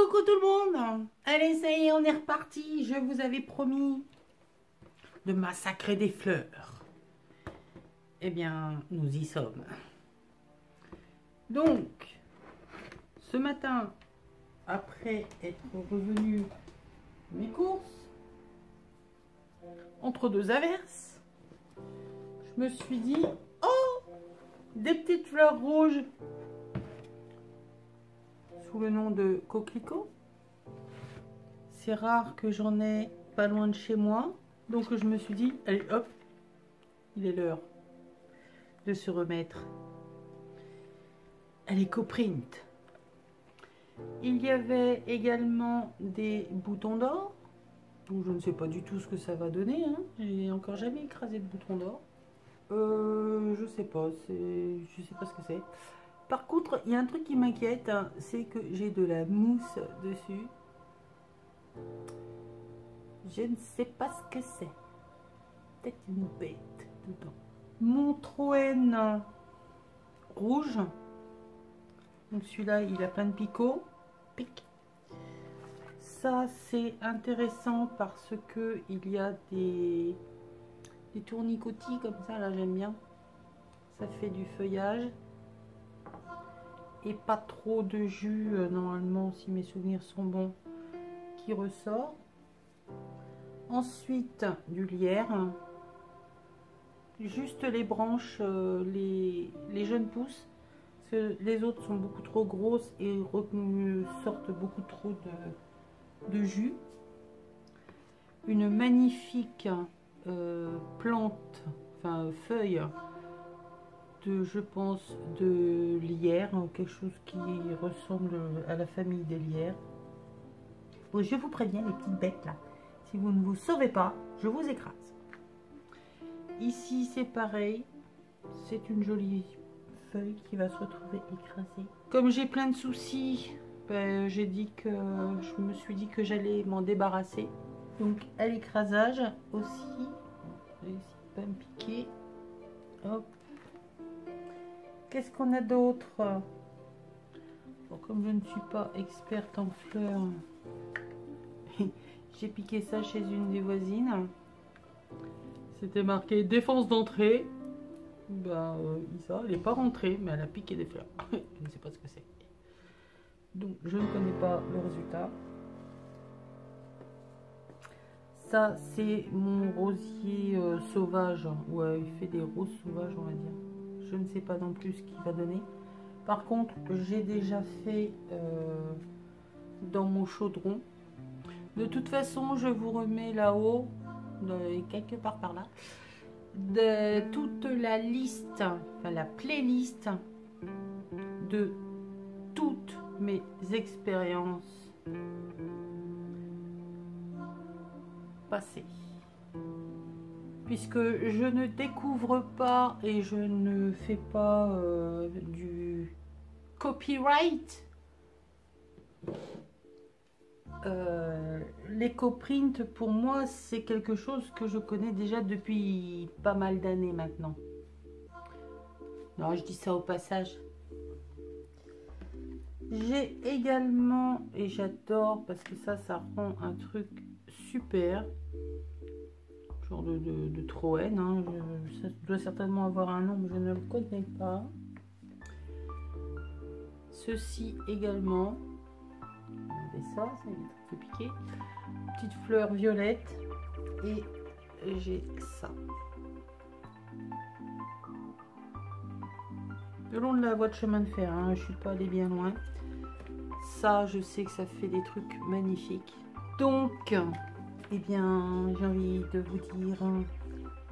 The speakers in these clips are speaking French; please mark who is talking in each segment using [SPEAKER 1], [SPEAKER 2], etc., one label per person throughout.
[SPEAKER 1] Coucou tout le monde. Allez, ça y est, on est reparti. Je vous avais promis de massacrer des fleurs. Eh bien, nous y sommes. Donc, ce matin, après être revenu de mes courses, entre deux averses, je me suis dit, oh, des petites fleurs rouges sous le nom de coquelicot. C'est rare que j'en ai pas loin de chez moi, donc je me suis dit, allez hop, il est l'heure de se remettre à l'éco-print. Il y avait également des boutons d'or, donc je ne sais pas du tout ce que ça va donner, hein. J'ai encore jamais écrasé de boutons d'or. Je sais pas ce que c'est. Par contre, il y a un truc qui m'inquiète, hein, c'est que j'ai de la mousse dessus. Je ne sais pas ce que c'est. Peut-être une bête dedans. Mon Troène rouge. Donc celui-là, il a plein de picots. Pic. Ça, c'est intéressant parce que il y a des tournicotis comme ça. Là, j'aime bien. Ça fait du feuillage. Et pas trop de jus, normalement, si mes souvenirs sont bons, qui ressort. Ensuite, du lierre. Juste les branches, les jeunes pousses. Parce que les autres sont beaucoup trop grosses et sortent beaucoup trop de jus. Une magnifique plante, enfin feuille, je pense, de lierre, quelque chose qui ressemble à la famille des lierres. Bon, je vous préviens, les petites bêtes là, si vous ne vous sauvez pas, je vous écrase. Ici c'est pareil, c'est une jolie feuille qui va se retrouver écrasée. Comme j'ai plein de soucis, ben, je me suis dit que j'allais m'en débarrasser. Donc à l'écrasage aussi, je vais essayer de pas me piquer. Hop. Qu'est-ce qu'on a d'autre? Bon, comme je ne suis pas experte en fleurs, j'ai piqué ça chez une des voisines. C'était marqué défense d'entrée. Ben, Isa, elle n'est pas rentrée, mais elle a piqué des fleurs. Je ne sais pas ce que c'est. Donc, je ne connais pas le résultat. Ça, c'est mon rosier sauvage. Ouais, il fait des roses sauvages, on va dire. Je ne sais pas non plus ce qu'il va donner. Par contre, j'ai déjà fait dans mon chaudron. De toute façon, je vous remets là-haut, quelque part par là, de toute la liste, enfin la playlist de toutes mes expériences passées. Puisque je ne découvre pas et je ne fais pas du copyright. L'éco-print pour moi c'est quelque chose que je connais déjà depuis pas mal d'années maintenant. Non, je dis ça au passage. J'ai également, et j'adore parce que ça rend un truc super, genre de Troène, hein. Ça doit certainement avoir un nom mais je ne le connais pas. Ceci également. Ça évite de piquer. Petite fleur violette. Et j'ai ça. Le long de la voie de chemin de fer, hein, je suis pas allée bien loin. Ça, je sais que ça fait des trucs magnifiques. Donc, eh bien, j'ai envie de vous dire,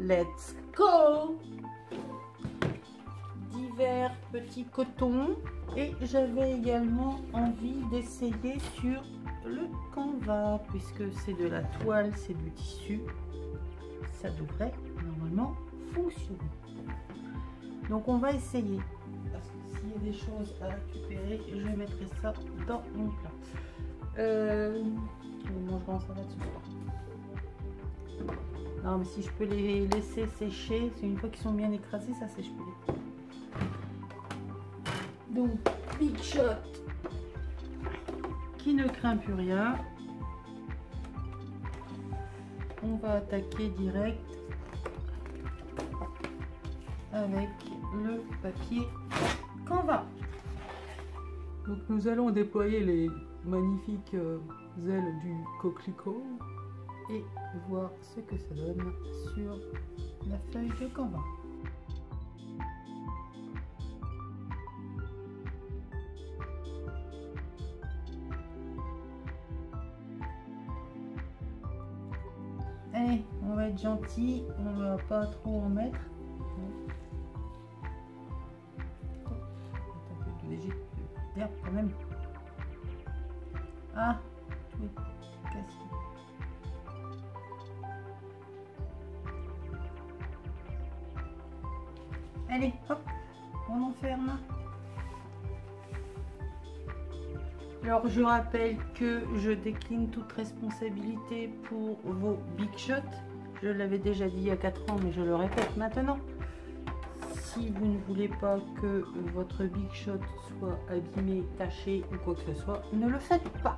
[SPEAKER 1] let's go! Divers petits cotons. Et j'avais également envie d'essayer sur le canevas, puisque c'est de la toile, c'est du tissu. Ça devrait normalement fonctionner. Donc on va essayer. Parce que s'il y a des choses à récupérer, je mettrai ça dans mon plat. On mangera en salade ce soir. Non mais si je peux les laisser sécher, c'est une fois qu'ils sont bien écrasés, ça sèche plus. Donc, Big Shot qui ne craint plus rien, on va attaquer direct avec le papier Canva. Donc nous allons déployer les magnifiques ailes du coquelicot et voir ce que ça donne sur la feuille de Canva. Allez, on va être gentil, on va pas trop en mettre. Un peu de léger d'herbe quand même. Ah, oui, cassé. Allez, hop, on enferme. Alors je rappelle que je décline toute responsabilité pour vos big shots. Je l'avais déjà dit il y a 4 ans, mais je le répète maintenant. Si vous ne voulez pas que votre big shot soit abîmé, taché ou quoi que ce soit, ne le faites pas.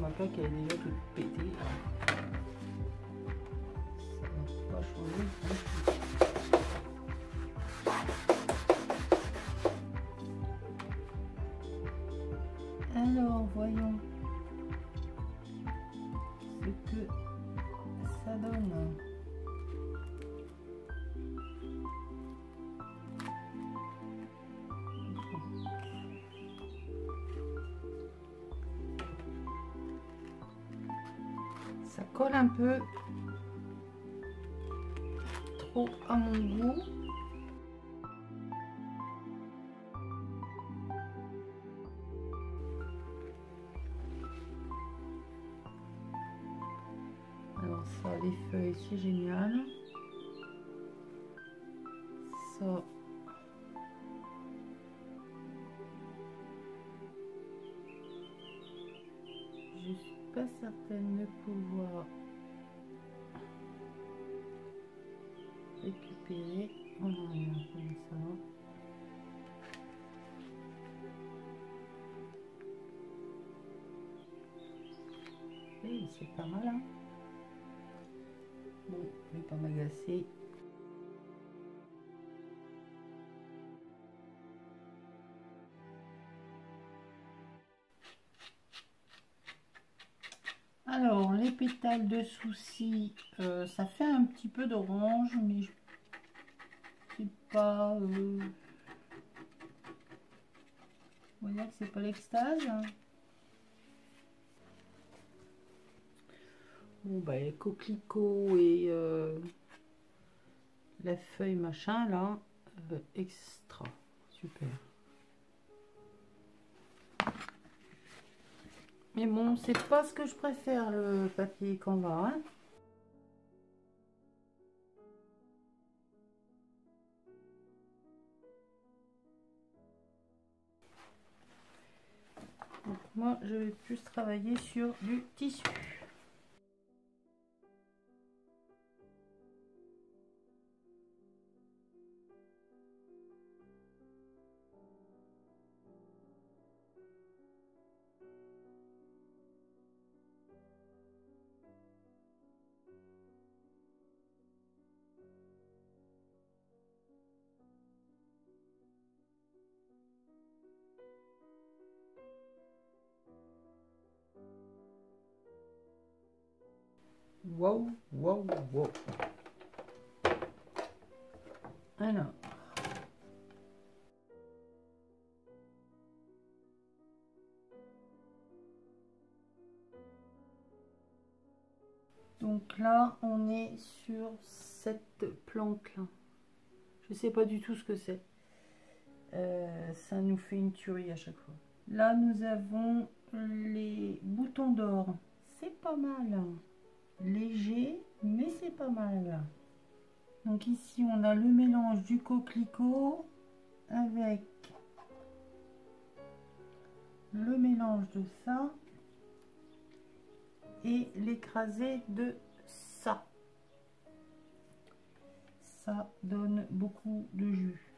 [SPEAKER 1] Ma plaque elle est déjà toute pétée. Ça n'a pas changé. Alors voyons ce que ça donne. Ça colle un peu trop à mon goût. Alors ça, les feuilles, c'est génial. Ça, je suis pas certaine de pouvoir récupérer en arrière comme ça. Et c'est pas mal, hein. Bon, je vais pas m'agacer. Alors, les pétales de souci, ça fait un petit peu d'orange, mais c'est pas... on va dire que c'est pas l'extase. Bon, bah, les coquelicots et la feuille machin, là, extra. Super. Mais bon, c'est pas ce que je préfère, le papier Canva, hein. Donc, moi, je vais plus travailler sur du tissu. Wow, wow, wow. Alors. Donc là, on est sur cette plante-là. Je sais pas du tout ce que c'est. Ça nous fait une tuerie à chaque fois. Là, nous avons les boutons d'or. C'est pas mal. Léger, mais c'est pas mal. Donc ici, on a le mélange du coquelicot avec le mélange de ça et l'écrasé de ça. Ça donne beaucoup de jus.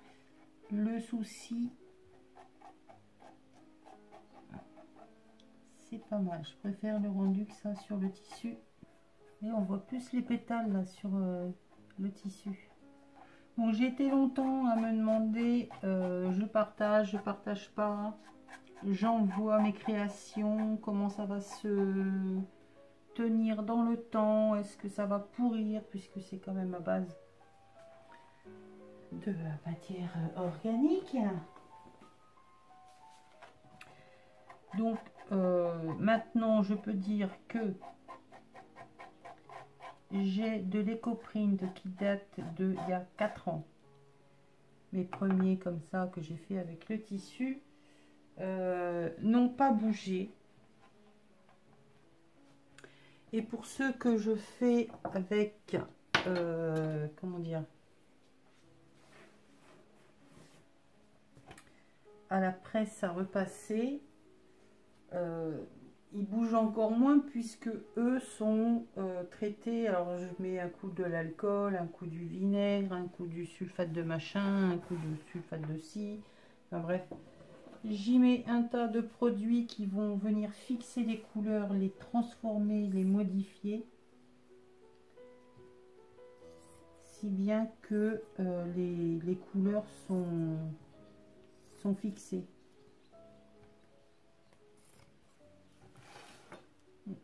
[SPEAKER 1] Le souci, c'est pas mal. Je préfère le rendu que ça sur le tissu. Et on voit plus les pétales là sur le tissu. Bon, j'ai été longtemps à me demander, je partage pas, j'envoie mes créations, comment ça va se tenir dans le temps, est-ce que ça va pourrir, puisque c'est quand même à base de matière organique. Donc maintenant je peux dire que j'ai de l'éco-print qui date de il y a 4 ans. Mes premiers comme ça que j'ai fait avec le tissu n'ont pas bougé. Et pour ceux que je fais avec, comment dire, à la presse à repasser, ils bougent encore moins puisque eux sont traités. Alors je mets un coup de l'alcool, un coup du vinaigre, un coup du sulfate de machin, un coup de sulfate de ci, enfin bref, j'y mets un tas de produits qui vont venir fixer les couleurs, les transformer, les modifier, si bien que les couleurs sont fixées.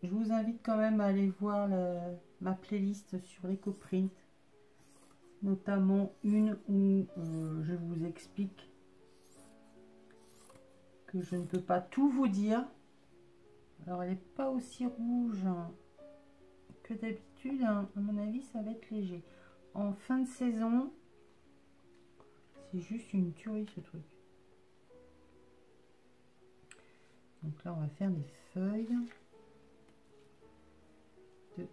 [SPEAKER 1] Je vous invite quand même à aller voir ma playlist sur l'éco-print, notamment une où je vous explique que je ne peux pas tout vous dire. Alors elle n'est pas aussi rouge que d'habitude, hein. À mon avis ça va être léger. En fin de saison, c'est juste une tuerie ce truc. Donc là on va faire des feuilles de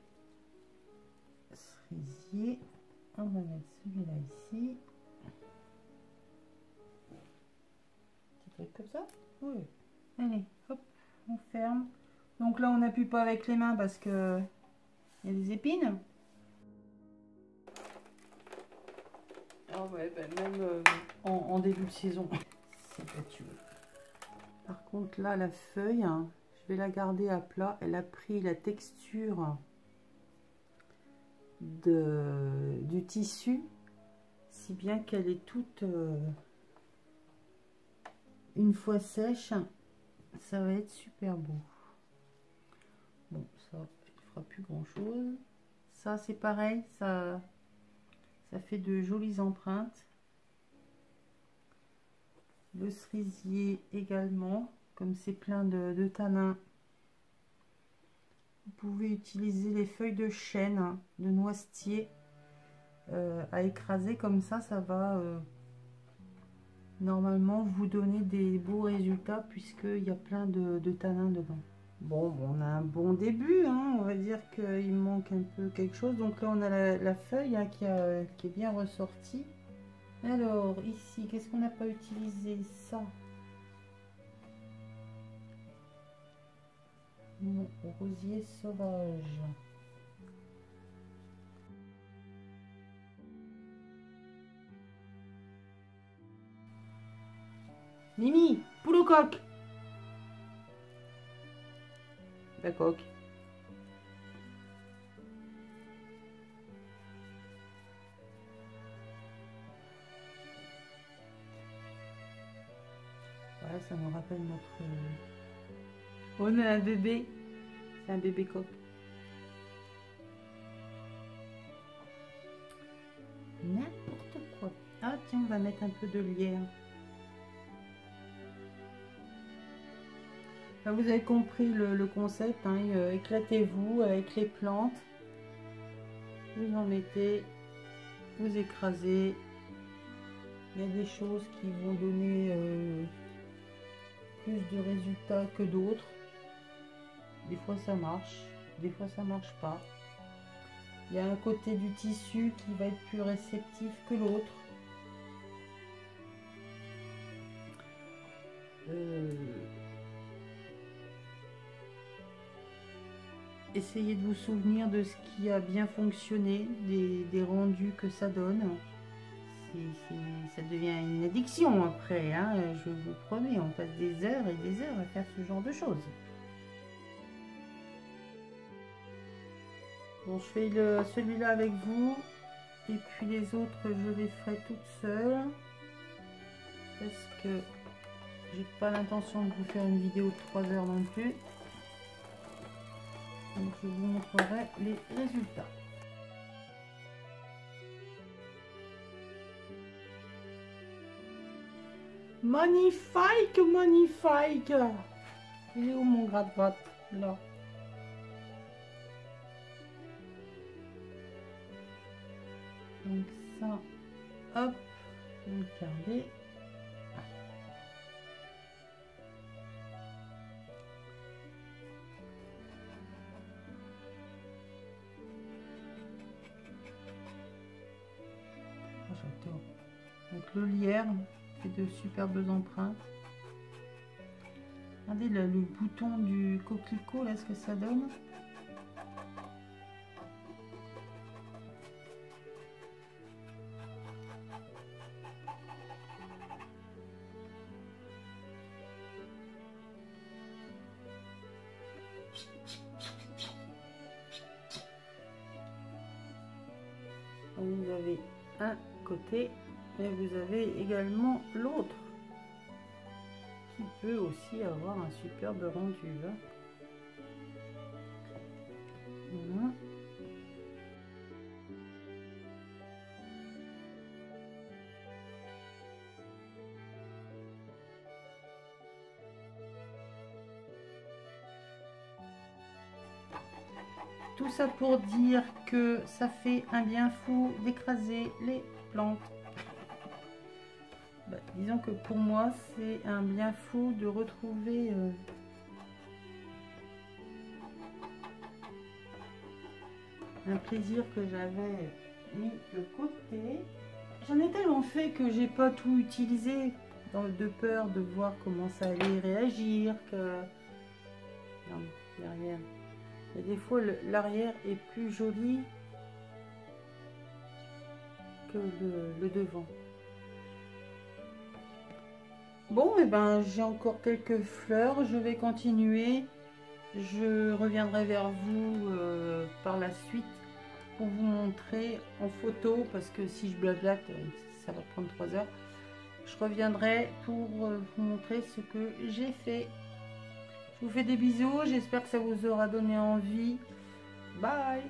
[SPEAKER 1] cerisier. On va mettre celui-là ici. Petit truc comme ça. Oui. Allez, hop, on ferme. Donc là on n'appuie pas avec les mains parce que il y a des épines. Ah ouais, ben même en début de saison, c'est pas tué. Par contre là la feuille, hein, je vais la garder à plat. Elle a pris la texture du tissu, si bien qu'elle est toute une fois sèche, ça va être super beau. Bon, ça il fera plus grand chose. Ça c'est pareil, ça fait de jolies empreintes. Le cerisier également, comme c'est plein de tanins. Vous pouvez utiliser les feuilles de chêne, de noisetier à écraser comme ça va normalement vous donner des beaux résultats puisqu'il y a plein de tanins dedans. Bon, on a un bon début, hein, on va dire qu'il manque un peu quelque chose. Donc là on a la feuille, hein, qui est bien ressortie. Alors ici, qu'est-ce qu'on n'a pas utilisé? Ça. Mon rosier sauvage. Mimi, poule au coq. La coque. Voilà, ça me rappelle notre... On a un bébé. C'est un bébé coq. N'importe quoi. Ah tiens, on va mettre un peu de lierre. Enfin, vous avez compris le concept, hein, éclatez-vous avec les plantes. Vous en mettez, vous écrasez. Il y a des choses qui vont donner plus de résultats que d'autres. Des fois ça marche, des fois ça marche pas. Il y a un côté du tissu qui va être plus réceptif que l'autre. Essayez de vous souvenir de ce qui a bien fonctionné, des rendus que ça donne. Ça devient une addiction après, hein, je vous promets, on passe des heures et des heures à faire ce genre de choses. Bon, je fais celui-là avec vous, et puis les autres, je les ferai toute seule, parce que j'ai pas l'intention de vous faire une vidéo de 3 heures non plus. Donc je vous montrerai les résultats. Magnifique, magnifique. Il est où mon gratte-gratte? Là. Donc ça, hop, regardez. J'adore. Donc le lierre fait de superbes empreintes. Regardez le bouton du coquelicot, là, ce que ça donne. Vous avez un côté, mais vous avez également l'autre qui peut aussi avoir un superbe rendu. Hein. Voilà. Tout ça pour dire que ça fait un bien fou d'écraser les plantes. Bah, disons que pour moi, c'est un bien fou de retrouver un plaisir que j'avais mis de côté. J'en ai tellement fait que j'ai pas tout utilisé de peur de voir comment ça allait réagir. Non, derrière. Et des fois, l'arrière est plus joli que le devant. Bon, et ben j'ai encore quelques fleurs. Je vais continuer. Je reviendrai vers vous par la suite pour vous montrer en photo, parce que si je blablate, ça va prendre 3 heures. Je reviendrai pour vous montrer ce que j'ai fait. Je vous fais des bisous, j'espère que ça vous aura donné envie. Bye!